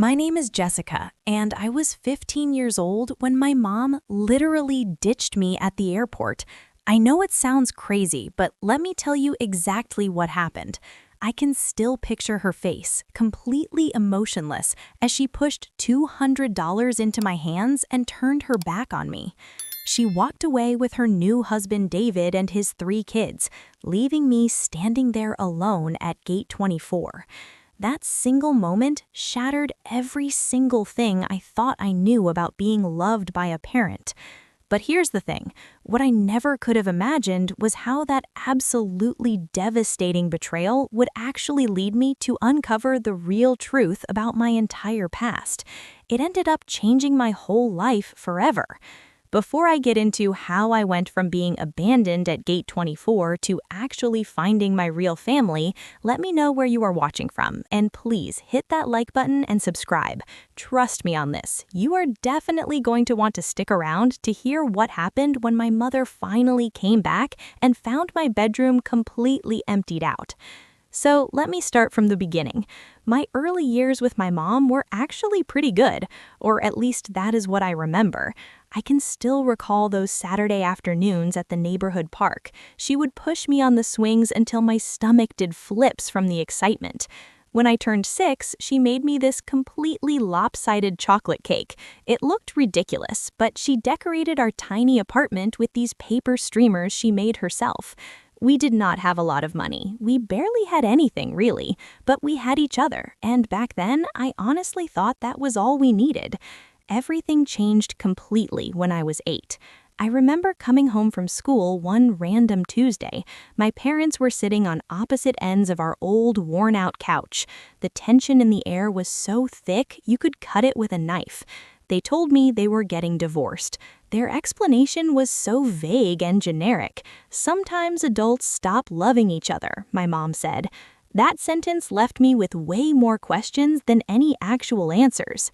My name is Jessica, and I was 15 years old when my mom literally ditched me at the airport. I know it sounds crazy, but let me tell you exactly what happened. I can still picture her face, completely emotionless, as she pushed $200 into my hands and turned her back on me. She walked away with her new husband David and his 3 kids, leaving me standing there alone at gate 24. That single moment shattered every single thing I thought I knew about being loved by a parent. But here's the thing, what I never could have imagined was how that absolutely devastating betrayal would actually lead me to uncover the real truth about my entire past. It ended up changing my whole life forever. Before I get into how I went from being abandoned at gate 24 to actually finding my real family, let me know where you are watching from, and please hit that like button and subscribe. Trust me on this, you are definitely going to want to stick around to hear what happened when my mother finally came back and found my bedroom completely emptied out. So let me start from the beginning. My early years with my mom were actually pretty good, or at least that is what I remember. I can still recall those Saturday afternoons at the neighborhood park. She would push me on the swings until my stomach did flips from the excitement. When I turned 6, she made me this completely lopsided chocolate cake. It looked ridiculous, but she decorated our tiny apartment with these paper streamers she made herself. We did not have a lot of money. We barely had anything, really, but we had each other, and back then, I honestly thought that was all we needed. Everything changed completely when I was 8. I remember coming home from school one random Tuesday. My parents were sitting on opposite ends of our old, worn-out couch. The tension in the air was so thick, you could cut it with a knife. They told me they were getting divorced. Their explanation was so vague and generic. Sometimes adults stop loving each other, my mom said. That sentence left me with way more questions than any actual answers.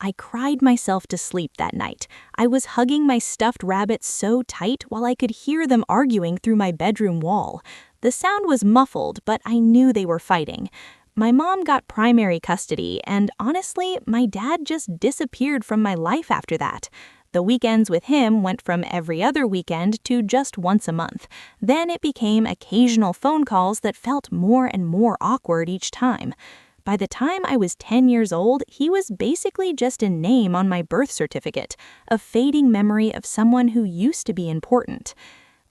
I cried myself to sleep that night. I was hugging my stuffed rabbit so tight while I could hear them arguing through my bedroom wall. The sound was muffled, but I knew they were fighting. My mom got primary custody, and honestly, my dad just disappeared from my life after that. The weekends with him went from every other weekend to just once a month. Then it became occasional phone calls that felt more and more awkward each time. By the time I was 10 years old, he was basically just a name on my birth certificate, a fading memory of someone who used to be important.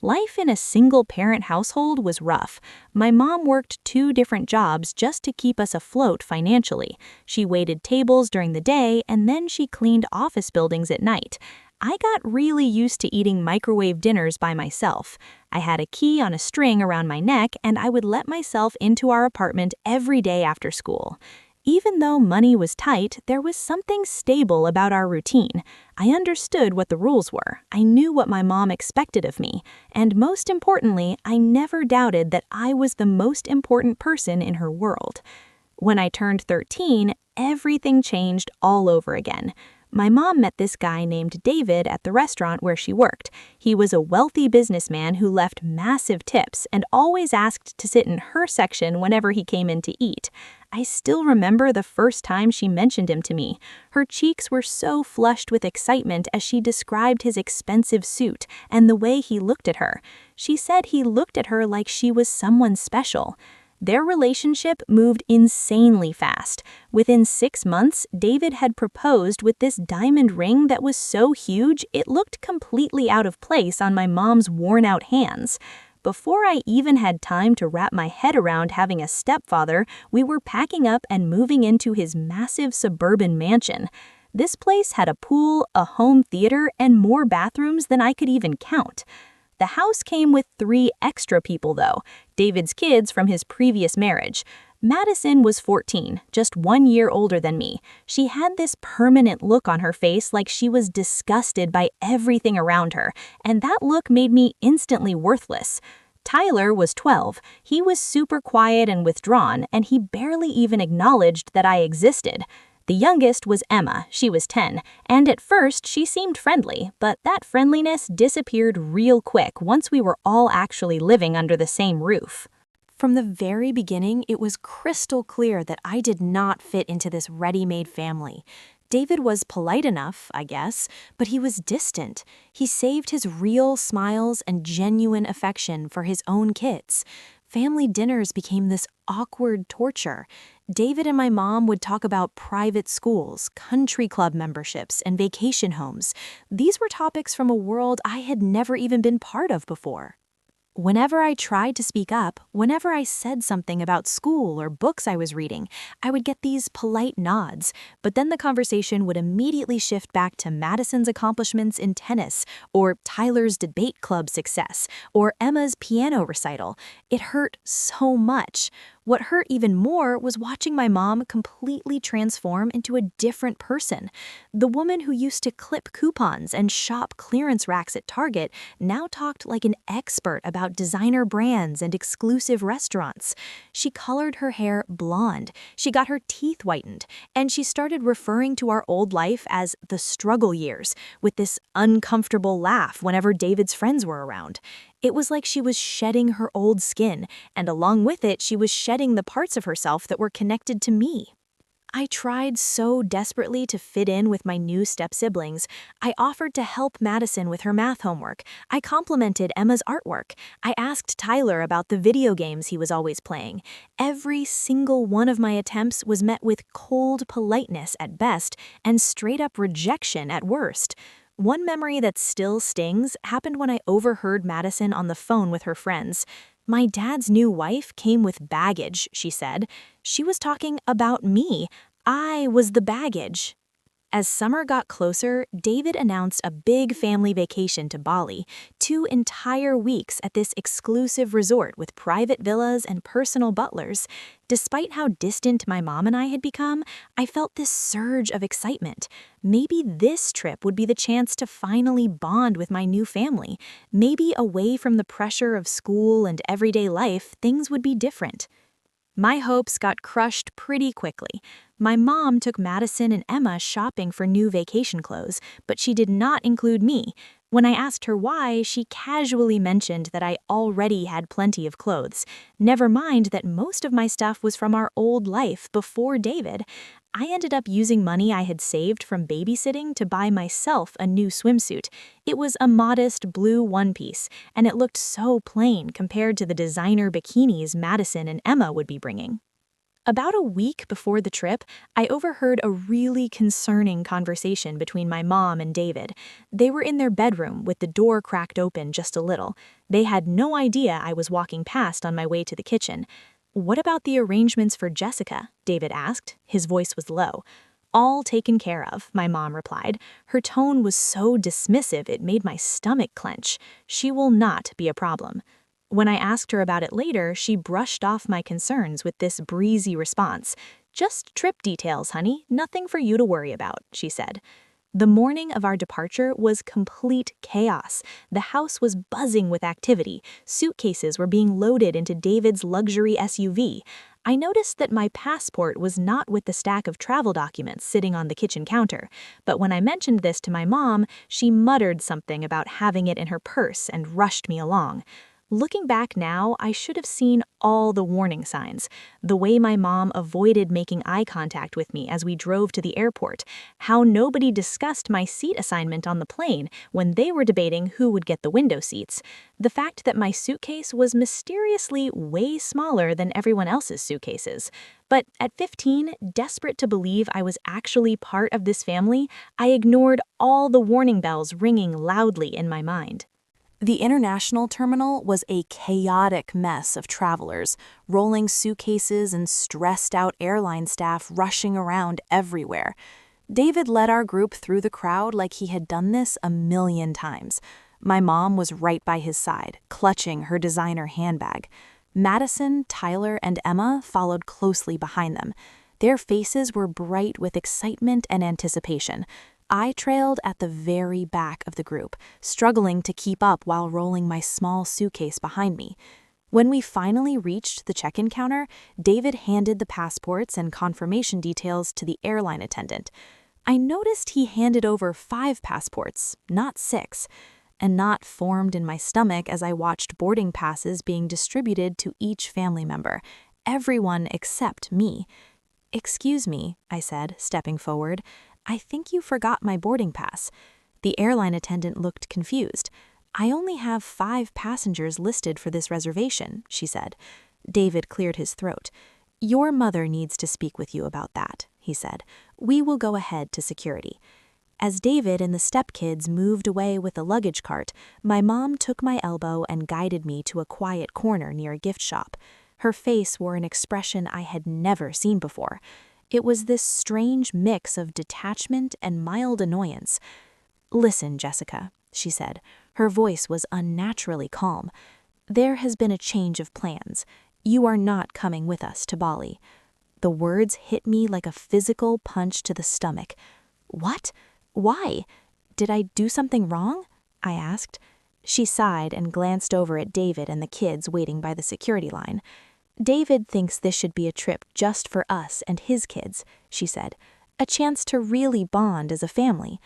Life in a single-parent household was rough. My mom worked 2 different jobs just to keep us afloat financially. She waited tables during the day, and then she cleaned office buildings at night. I got really used to eating microwave dinners by myself. I had a key on a string around my neck, and I would let myself into our apartment every day after school. Even though money was tight, there was something stable about our routine. I understood what the rules were. I knew what my mom expected of me. And most importantly, I never doubted that I was the most important person in her world. When I turned 13, everything changed all over again. My mom met this guy named David at the restaurant where she worked. He was a wealthy businessman who left massive tips and always asked to sit in her section whenever he came in to eat. I still remember the first time she mentioned him to me. Her cheeks were so flushed with excitement as she described his expensive suit and the way he looked at her. She said he looked at her like she was someone special. Their relationship moved insanely fast. Within 6 months, David had proposed with this diamond ring that was so huge it looked completely out of place on my mom's worn-out hands. Before I even had time to wrap my head around having a stepfather, we were packing up and moving into his massive suburban mansion. This place had a pool, a home theater, and more bathrooms than I could even count. The house came with 3 extra people, though, David's kids from his previous marriage. Madison was 14, just 1 year older than me. She had this permanent look on her face like she was disgusted by everything around her, and that look made me instantly worthless. Tyler was 12. He was super quiet and withdrawn, and he barely even acknowledged that I existed. The youngest was Emma, she was 10, and at first she seemed friendly, but that friendliness disappeared real quick once we were all actually living under the same roof. From the very beginning, it was crystal clear that I did not fit into this ready-made family. David was polite enough, I guess, but he was distant. He saved his real smiles and genuine affection for his own kids. Family dinners became this awkward torture. David and my mom would talk about private schools, country club memberships, and vacation homes. These were topics from a world I had never even been part of before. Whenever I tried to speak up, whenever I said something about school or books I was reading, I would get these polite nods, but then the conversation would immediately shift back to Madison's accomplishments in tennis, or Tyler's debate club success, or Emma's piano recital. It hurt so much. What hurt even more was watching my mom completely transform into a different person. The woman who used to clip coupons and shop clearance racks at Target now talked like an expert about designer brands and exclusive restaurants. She colored her hair blonde, she got her teeth whitened, and she started referring to our old life as the struggle years, with this uncomfortable laugh whenever David's friends were around. It was like she was shedding her old skin, and along with it, she was shedding the parts of herself that were connected to me. I tried so desperately to fit in with my new step-siblings. I offered to help Madison with her math homework. I complimented Emma's artwork. I asked Tyler about the video games he was always playing. Every single one of my attempts was met with cold politeness at best and straight-up rejection at worst. One memory that still stings happened when I overheard Madison on the phone with her friends. "My dad's new wife came with baggage," she said. She was talking about me. I was the baggage. As summer got closer, David announced a big family vacation to Bali, 2 entire weeks at this exclusive resort with private villas and personal butlers. Despite how distant my mom and I had become, I felt this surge of excitement. Maybe this trip would be the chance to finally bond with my new family. Maybe away from the pressure of school and everyday life, things would be different. My hopes got crushed pretty quickly. My mom took Madison and Emma shopping for new vacation clothes, but she did not include me. When I asked her why, she casually mentioned that I already had plenty of clothes. Never mind that most of my stuff was from our old life before David. I ended up using money I had saved from babysitting to buy myself a new swimsuit. It was a modest blue one-piece, and it looked so plain compared to the designer bikinis Madison and Emma would be bringing. About a week before the trip, I overheard a really concerning conversation between my mom and David. They were in their bedroom with the door cracked open just a little. They had no idea I was walking past on my way to the kitchen. "What about the arrangements for Jessica?" David asked. His voice was low. "All taken care of," my mom replied. Her tone was so dismissive it made my stomach clench. "She will not be a problem." When I asked her about it later, she brushed off my concerns with this breezy response. "Just trip details, honey. Nothing for you to worry about," she said. The morning of our departure was complete chaos. The house was buzzing with activity. Suitcases were being loaded into David's luxury SUV. I noticed that my passport was not with the stack of travel documents sitting on the kitchen counter, but when I mentioned this to my mom, she muttered something about having it in her purse and rushed me along. Looking back now, I should have seen all the warning signs. The way my mom avoided making eye contact with me as we drove to the airport, how nobody discussed my seat assignment on the plane when they were debating who would get the window seats, the fact that my suitcase was mysteriously way smaller than everyone else's suitcases. But at 15, desperate to believe I was actually part of this family, I ignored all the warning bells ringing loudly in my mind. The international terminal was a chaotic mess of travelers, rolling suitcases and stressed-out airline staff rushing around everywhere. David led our group through the crowd like he had done this a million times. My mom was right by his side, clutching her designer handbag. Madison, Tyler, and Emma followed closely behind them. Their faces were bright with excitement and anticipation. I trailed at the very back of the group, struggling to keep up while rolling my small suitcase behind me. When we finally reached the check-in counter, David handed the passports and confirmation details to the airline attendant. I noticed he handed over 5 passports, not 6. A knot formed in my stomach as I watched boarding passes being distributed to each family member, everyone except me. "Excuse me," I said, stepping forward. "I think you forgot my boarding pass." The airline attendant looked confused. "I only have 5 passengers listed for this reservation," she said. David cleared his throat. "Your mother needs to speak with you about that," he said. "We will go ahead to security." As David and the stepkids moved away with the luggage cart, my mom took my elbow and guided me to a quiet corner near a gift shop. Her face wore an expression I had never seen before. It was this strange mix of detachment and mild annoyance. "Listen, Jessica," she said. Her voice was unnaturally calm. "There has been a change of plans. You are not coming with us to Bali." The words hit me like a physical punch to the stomach. "What? Why? Did I do something wrong?" I asked. She sighed and glanced over at David and the kids waiting by the security line. "David thinks this should be a trip just for us and his kids," she said. "A chance to really bond as a family."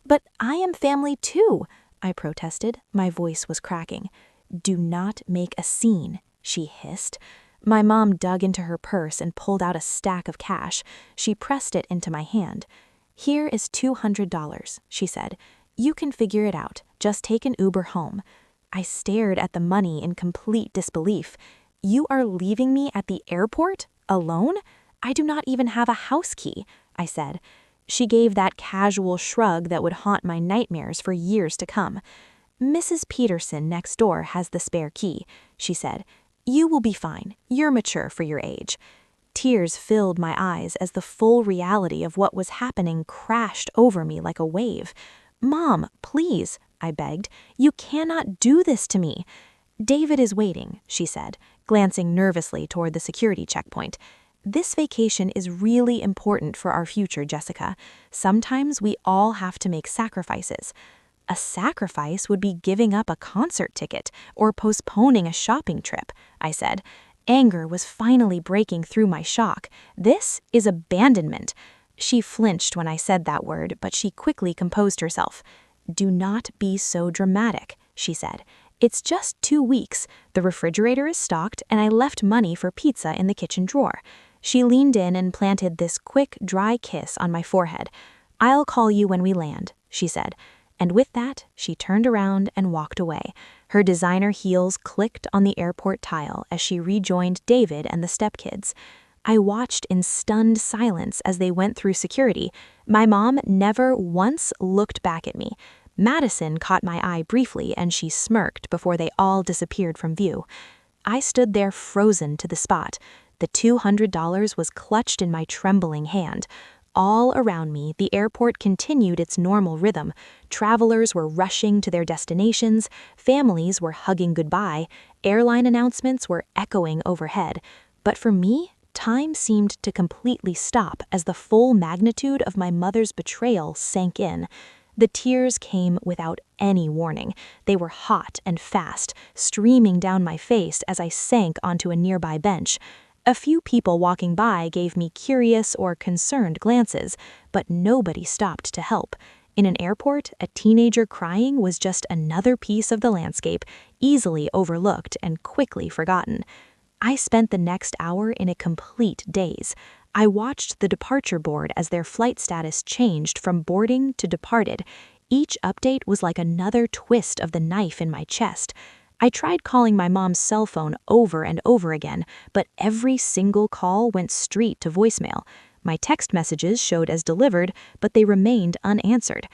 "But I am family too," I protested. My voice was cracking. "Do not make a scene," she hissed. My mom dug into her purse and pulled out a stack of cash. She pressed it into my hand. "Here is $200, she said. "You can figure it out. Just take an Uber home." I stared at the money in complete disbelief. "You are leaving me at the airport? Alone? I do not even have a house key," I said. She gave that casual shrug that would haunt my nightmares for years to come. "Mrs. Peterson next door has the spare key," she said. "You will be fine. You're mature for your age." Tears filled my eyes as the full reality of what was happening crashed over me like a wave. "Mom, please," I begged. "You cannot do this to me." "David is waiting," she said, glancing nervously toward the security checkpoint. "This vacation is really important for our future, Jessica. Sometimes we all have to make sacrifices." A sacrifice would be giving up a concert ticket or postponing a shopping trip, I said. Anger was finally breaking through my shock. "This is abandonment." She flinched when I said that word, but she quickly composed herself. "Do not be so dramatic," she said. "It's just 2 weeks. The refrigerator is stocked, and I left money for pizza in the kitchen drawer." She leaned in and planted this quick, dry kiss on my forehead. "I'll call you when we land," she said. And with that, she turned around and walked away. Her designer heels clicked on the airport tile as she rejoined David and the stepkids. I watched in stunned silence as they went through security. My mom never once looked back at me. Madison caught my eye briefly, and she smirked before they all disappeared from view. I stood there frozen to the spot. The $200 was clutched in my trembling hand. All around me, the airport continued its normal rhythm. Travelers were rushing to their destinations, families were hugging goodbye, airline announcements were echoing overhead. But for me, time seemed to completely stop as the full magnitude of my mother's betrayal sank in. The tears came without any warning. They were hot and fast, streaming down my face as I sank onto a nearby bench. A few people walking by gave me curious or concerned glances, but nobody stopped to help. In an airport, a teenager crying was just another piece of the landscape, easily overlooked and quickly forgotten. I spent the next hour in a complete daze. I watched the departure board as their flight status changed from boarding to departed. Each update was like another twist of the knife in my chest. I tried calling my mom's cell phone over and over again, but every single call went straight to voicemail. My text messages showed as delivered, but they remained unanswered.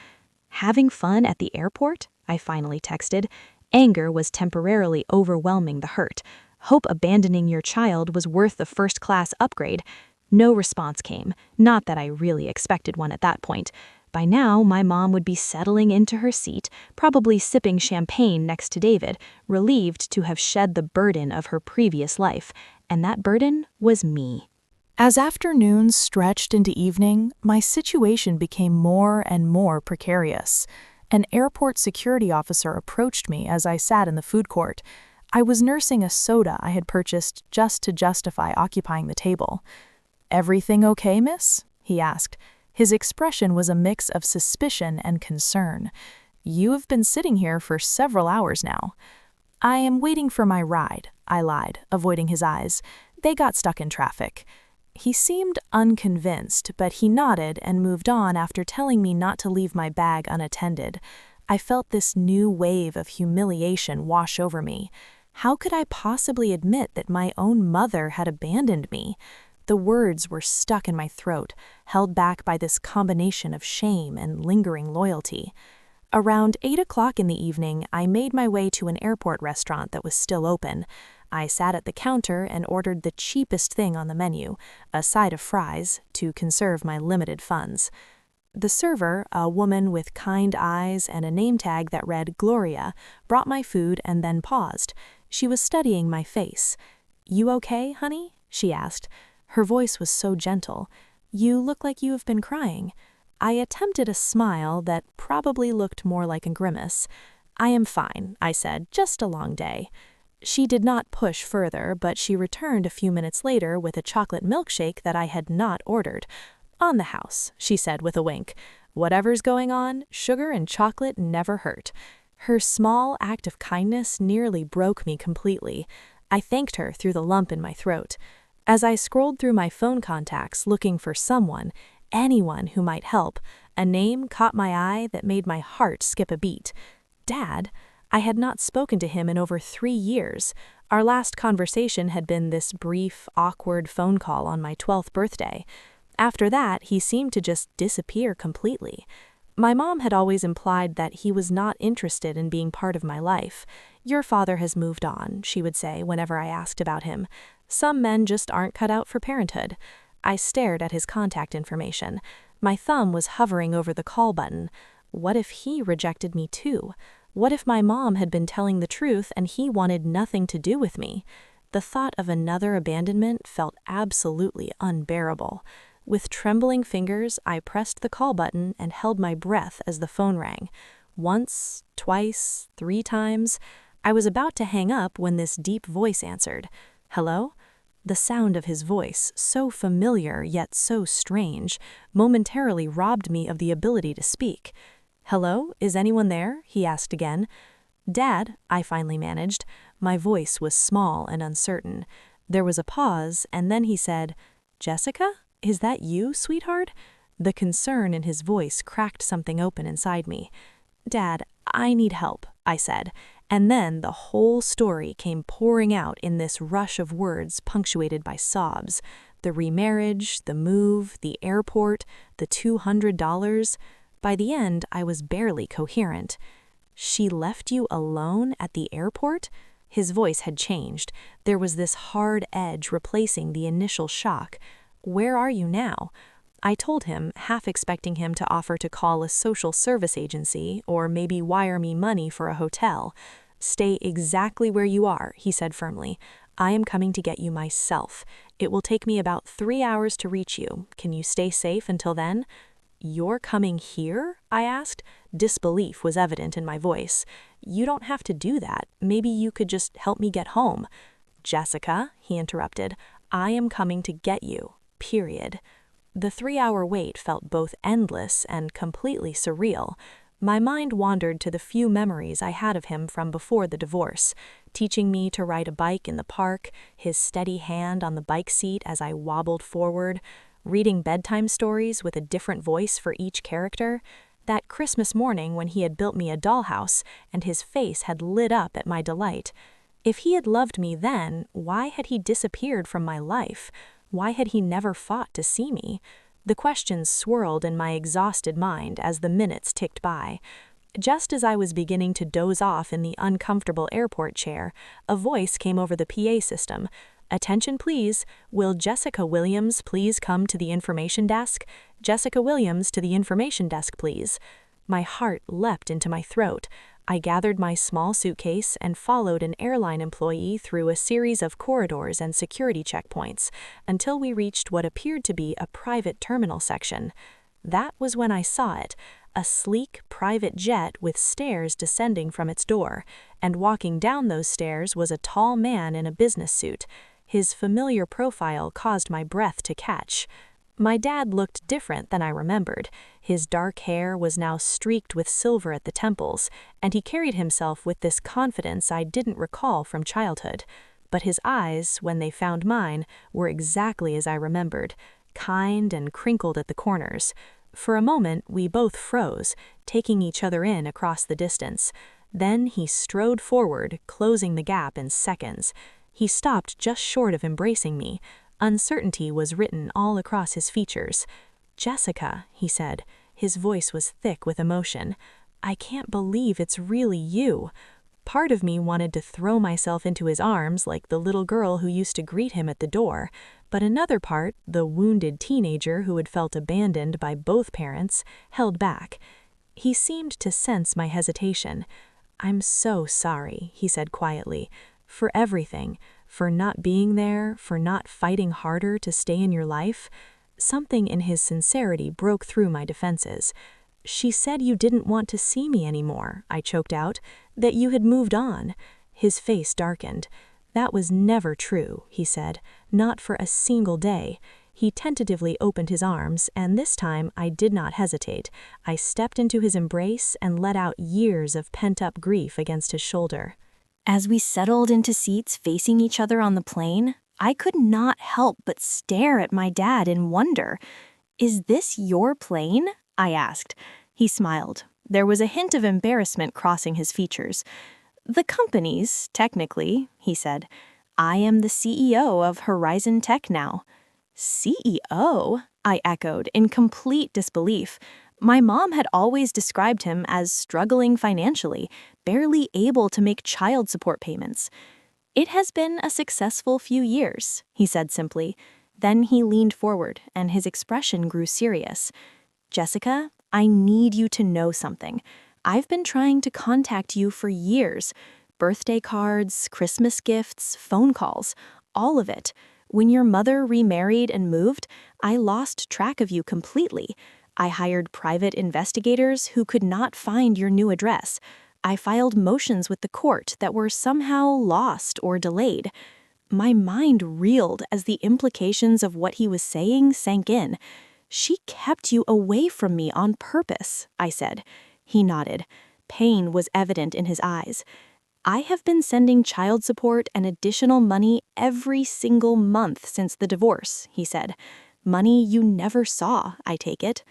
"Having fun at the airport?" I finally texted. Anger was temporarily overwhelming the hurt. Hope abandoning your child was worth the first-class upgrade. No response came, not that I really expected one at that point. By now, my mom would be settling into her seat, probably sipping champagne next to David, relieved to have shed the burden of her previous life, and that burden was me. As afternoons stretched into evening, my situation became more and more precarious. An airport security officer approached me as I sat in the food court. I was nursing a soda I had purchased just to justify occupying the table. "Everything okay, miss?" he asked. His expression was a mix of suspicion and concern. "You have been sitting here for several hours now." "I am waiting for my ride," I lied, avoiding his eyes. "They got stuck in traffic." He seemed unconvinced, but he nodded and moved on after telling me not to leave my bag unattended. I felt this new wave of humiliation wash over me. How could I possibly admit that my own mother had abandoned me? The words were stuck in my throat, held back by this combination of shame and lingering loyalty. Around 8 o'clock in the evening, I made my way to an airport restaurant that was still open. I sat at the counter and ordered the cheapest thing on the menu, a side of fries, to conserve my limited funds. The server, a woman with kind eyes and a name tag that read Gloria, brought my food and then paused. She was studying my face. "You okay, honey?" she asked. Her voice was so gentle. "You look like you have been crying." I attempted a smile that probably looked more like a grimace. "I am fine," I said, "just a long day." She did not push further, but she returned a few minutes later with a chocolate milkshake that I had not ordered. "On the house," she said with a wink. "Whatever's going on, sugar and chocolate never hurt." Her small act of kindness nearly broke me completely. I thanked her through the lump in my throat. As I scrolled through my phone contacts looking for someone, anyone who might help, a name caught my eye that made my heart skip a beat. Dad? I had not spoken to him in over 3 years. Our last conversation had been this brief, awkward phone call on my 12th birthday. After that, he seemed to just disappear completely. My mom had always implied that he was not interested in being part of my life. "Your father has moved on," she would say whenever I asked about him. "Some men just aren't cut out for parenthood." I stared at his contact information. My thumb was hovering over the call button. What if he rejected me too? What if my mom had been telling the truth and he wanted nothing to do with me? The thought of another abandonment felt absolutely unbearable. With trembling fingers, I pressed the call button and held my breath as the phone rang. Once, twice, 3 times. I was about to hang up when this deep voice answered. "Hello?" The sound of his voice, so familiar yet so strange, momentarily robbed me of the ability to speak. "Hello, is anyone there?" he asked again. "Dad," I finally managed. My voice was small and uncertain. There was a pause, and then he said, "Jessica, is that you, sweetheart?" The concern in his voice cracked something open inside me. "Dad, I need help," I said. And then the whole story came pouring out in this rush of words punctuated by sobs. The remarriage, the move, the airport, the $200. By the end, I was barely coherent. "She left you alone at the airport?" His voice had changed. There was this hard edge replacing the initial shock. "Where are you now?" I told him, half expecting him to offer to call a social service agency or maybe wire me money for a hotel. "Stay exactly where you are," he said firmly. "I am coming to get you myself. It will take me about 3 hours to reach you. Can you stay safe until then?" "You're coming here?" I asked. Disbelief was evident in my voice. "You don't have to do that. Maybe you could just help me get home." "Jessica," he interrupted, "I am coming to get you. Period." The 3-hour wait felt both endless and completely surreal. My mind wandered to the few memories I had of him from before the divorce, teaching me to ride a bike in the park, his steady hand on the bike seat as I wobbled forward, reading bedtime stories with a different voice for each character, that Christmas morning when he had built me a dollhouse and his face had lit up at my delight. If he had loved me then, why had he disappeared from my life? Why had he never fought to see me? The questions swirled in my exhausted mind as the minutes ticked by. Just as I was beginning to doze off in the uncomfortable airport chair, a voice came over the PA system. "Attention please. Will Jessica Williams please come to the information desk? Jessica Williams to the information desk, please." My heart leapt into my throat. I gathered my small suitcase and followed an airline employee through a series of corridors and security checkpoints until we reached what appeared to be a private terminal section. That was when I saw it, a sleek private jet with stairs descending from its door, and walking down those stairs was a tall man in a business suit. His familiar profile caused my breath to catch. My dad looked different than I remembered. His dark hair was now streaked with silver at the temples, and he carried himself with this confidence I didn't recall from childhood. But his eyes, when they found mine, were exactly as I remembered, kind and crinkled at the corners. For a moment, we both froze, taking each other in across the distance. Then he strode forward, closing the gap in seconds. He stopped just short of embracing me. Uncertainty was written all across his features. "Jessica," he said. His voice was thick with emotion. "I can't believe it's really you." Part of me wanted to throw myself into his arms like the little girl who used to greet him at the door, but another part, the wounded teenager who had felt abandoned by both parents, held back. He seemed to sense my hesitation. "I'm so sorry," he said quietly, "for everything. For not being there, for not fighting harder to stay in your life." Something in his sincerity broke through my defenses. "She said you didn't want to see me anymore," I choked out, "that you had moved on." His face darkened. "That was never true," he said, "not for a single day." He tentatively opened his arms, and this time I did not hesitate. I stepped into his embrace and let out years of pent-up grief against his shoulder. As we settled into seats facing each other on the plane, I could not help but stare at my dad in wonder. "Is this your plane?" I asked. He smiled. There was a hint of embarrassment crossing his features. "The company's, technically," he said. "I am the CEO of Horizon Tech now." "CEO?" I echoed in complete disbelief. My mom had always described him as struggling financially, barely able to make child support payments. "It has been a successful few years," he said simply. Then he leaned forward, and his expression grew serious. "Jessica, I need you to know something. I've been trying to contact you for years. Birthday cards, Christmas gifts, phone calls, all of it. When your mother remarried and moved, I lost track of you completely. I hired private investigators who could not find your new address. I filed motions with the court that were somehow lost or delayed." My mind reeled as the implications of what he was saying sank in. "She kept you away from me on purpose," I said. He nodded. Pain was evident in his eyes. "I have been sending child support and additional money every single month since the divorce," he said. "Money you never saw, I take it."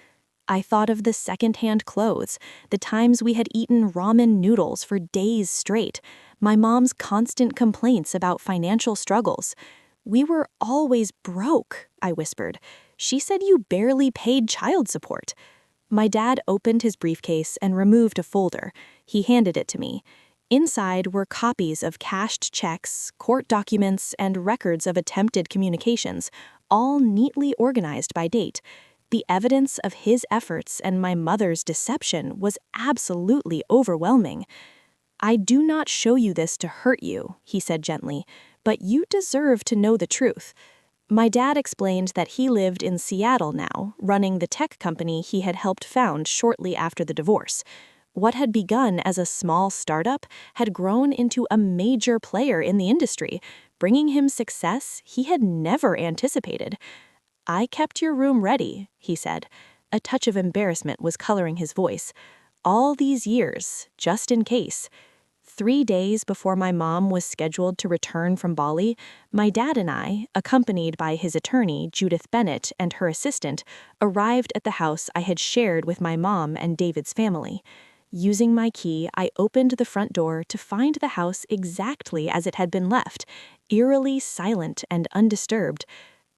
I thought of the second-hand clothes, the times we had eaten ramen noodles for days straight, my mom's constant complaints about financial struggles. "We were always broke," I whispered. "She said you barely paid child support." My dad opened his briefcase and removed a folder. He handed it to me. Inside were copies of cashed checks, court documents, and records of attempted communications, all neatly organized by date. The evidence of his efforts and my mother's deception was absolutely overwhelming. "I do not show you this to hurt you," he said gently, "but you deserve to know the truth." My dad explained that he lived in Seattle now, running the tech company he had helped found shortly after the divorce. What had begun as a small startup had grown into a major player in the industry, bringing him success he had never anticipated. "I kept your room ready," he said. A touch of embarrassment was coloring his voice. "All these years, just in case." 3 days before my mom was scheduled to return from Bali, my dad and I, accompanied by his attorney, Judith Bennett, and her assistant, arrived at the house I had shared with my mom and David's family. Using my key, I opened the front door to find the house exactly as it had been left, eerily silent and undisturbed.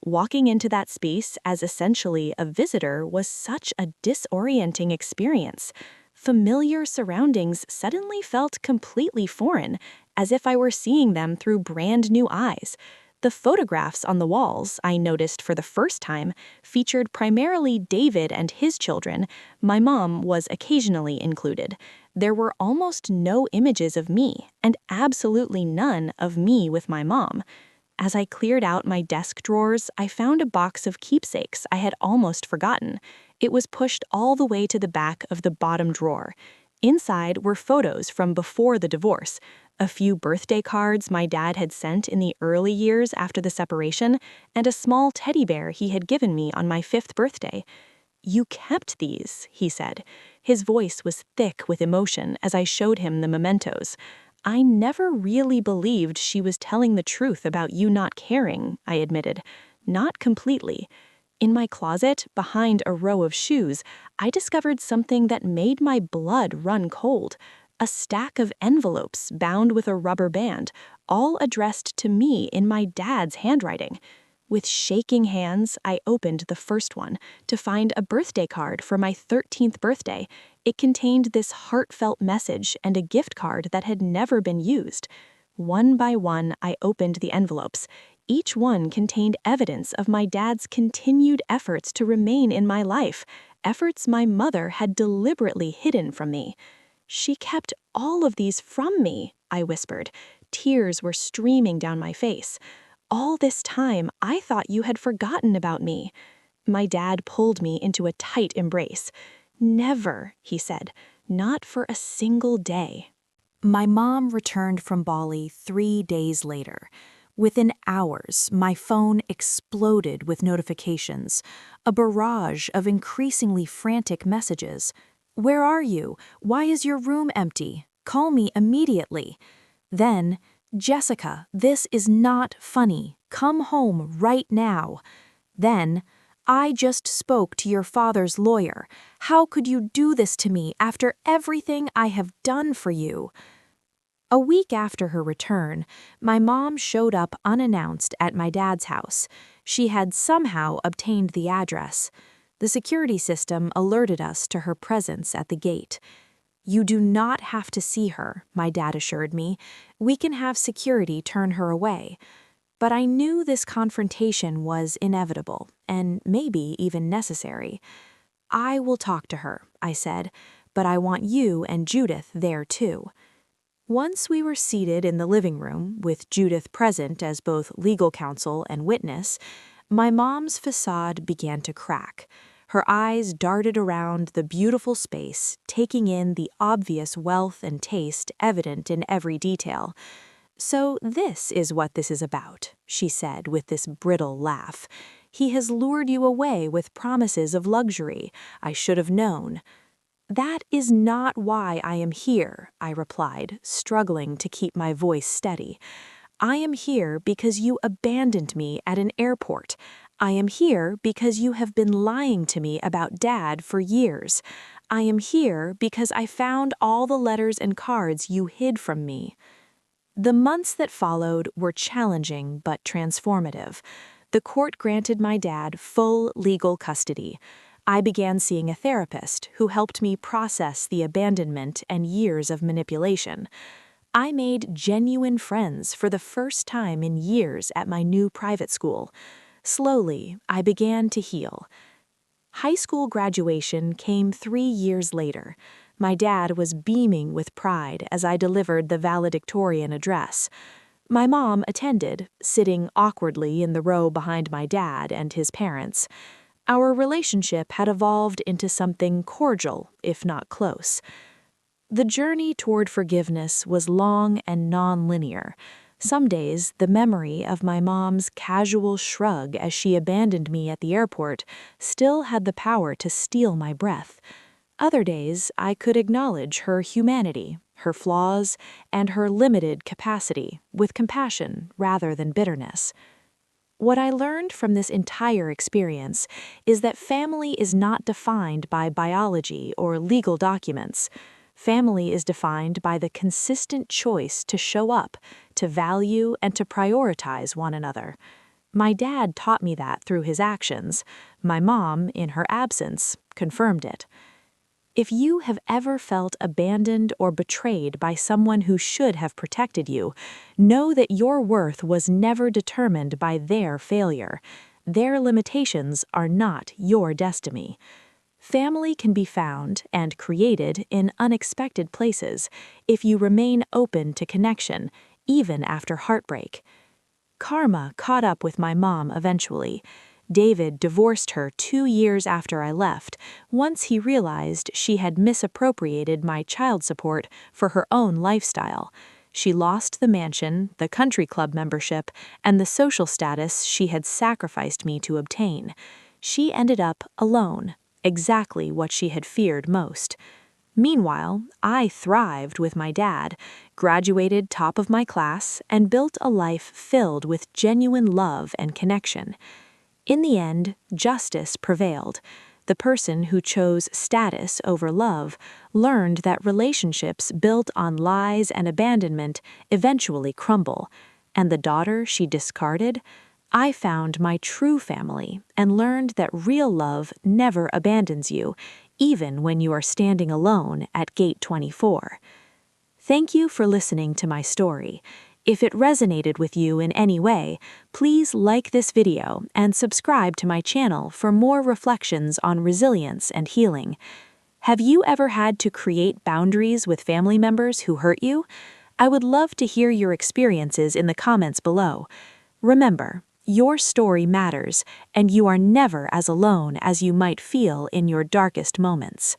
Walking into that space as essentially a visitor was such a disorienting experience. Familiar surroundings suddenly felt completely foreign, as if I were seeing them through brand new eyes. The photographs on the walls, I noticed for the first time, featured primarily David and his children. My mom was occasionally included. There were almost no images of me, and absolutely none of me with my mom. As I cleared out my desk drawers, I found a box of keepsakes I had almost forgotten. It was pushed all the way to the back of the bottom drawer. Inside were photos from before the divorce, a few birthday cards my dad had sent in the early years after the separation, and a small teddy bear he had given me on my 5th birthday. "You kept these," he said. His voice was thick with emotion as I showed him the mementos. "I never really believed she was telling the truth about you not caring," I admitted. "Not completely." In my closet, behind a row of shoes, I discovered something that made my blood run cold. A stack of envelopes bound with a rubber band, all addressed to me in my dad's handwriting. With shaking hands, I opened the first one to find a birthday card for my 13th birthday. It contained this heartfelt message and a gift card that had never been used. One by one, I opened the envelopes. Each one contained evidence of my dad's continued efforts to remain in my life, efforts my mother had deliberately hidden from me. "She kept all of these from me," I whispered. Tears were streaming down my face. "All this time, I thought you had forgotten about me." My dad pulled me into a tight embrace. "Never," he said, "not for a single day." My mom returned from Bali 3 days later. Within hours, my phone exploded with notifications, a barrage of increasingly frantic messages. "Where are you? Why is your room empty? Call me immediately." Then, "Jessica, this is not funny. Come home right now." Then, "I just spoke to your father's lawyer. How could you do this to me after everything I have done for you?" A week after her return, my mom showed up unannounced at my dad's house. She had somehow obtained the address. The security system alerted us to her presence at the gate. "You do not have to see her," my dad assured me. "We can have security turn her away." But I knew this confrontation was inevitable, and maybe even necessary. "I will talk to her," I said, "but I want you and Judith there too." Once we were seated in the living room, with Judith present as both legal counsel and witness, my mom's facade began to crack. Her eyes darted around the beautiful space, taking in the obvious wealth and taste evident in every detail. "So this is what this is about," she said with this brittle laugh. "He has lured you away with promises of luxury. I should have known." "That is not why I am here," I replied, struggling to keep my voice steady. "I am here because you abandoned me at an airport. I am here because you have been lying to me about Dad for years. I am here because I found all the letters and cards you hid from me." The months that followed were challenging but transformative. The court granted my dad full legal custody. I began seeing a therapist who helped me process the abandonment and years of manipulation. I made genuine friends for the first time in years at my new private school. Slowly, I began to heal. High school graduation came 3 years later. My dad was beaming with pride as I delivered the valedictorian address. My mom attended, sitting awkwardly in the row behind my dad and his parents. Our relationship had evolved into something cordial, if not close. The journey toward forgiveness was long and non-linear. Some days, the memory of my mom's casual shrug as she abandoned me at the airport still had the power to steal my breath. Other days, I could acknowledge her humanity, her flaws, and her limited capacity with compassion rather than bitterness. What I learned from this entire experience is that family is not defined by biology or legal documents. Family is defined by the consistent choice to show up, to value, and to prioritize one another. My dad taught me that through his actions. My mom, in her absence, confirmed it. If you have ever felt abandoned or betrayed by someone who should have protected you, know that your worth was never determined by their failure. Their limitations are not your destiny. Family can be found and created in unexpected places if you remain open to connection, even after heartbreak. Karma caught up with my mom eventually. David divorced her 2 years after I left, once he realized she had misappropriated my child support for her own lifestyle. She lost the mansion, the country club membership, and the social status she had sacrificed me to obtain. She ended up alone, exactly what she had feared most. Meanwhile, I thrived with my dad, graduated top of my class, and built a life filled with genuine love and connection. In the end, justice prevailed. The person who chose status over love learned that relationships built on lies and abandonment eventually crumble, and the daughter she discarded, I found my true family and learned that real love never abandons you, even when you are standing alone at gate 24. Thank you for listening to my story. If it resonated with you in any way, please like this video and subscribe to my channel for more reflections on resilience and healing. Have you ever had to create boundaries with family members who hurt you? I would love to hear your experiences in the comments below. Remember, your story matters, and you are never as alone as you might feel in your darkest moments.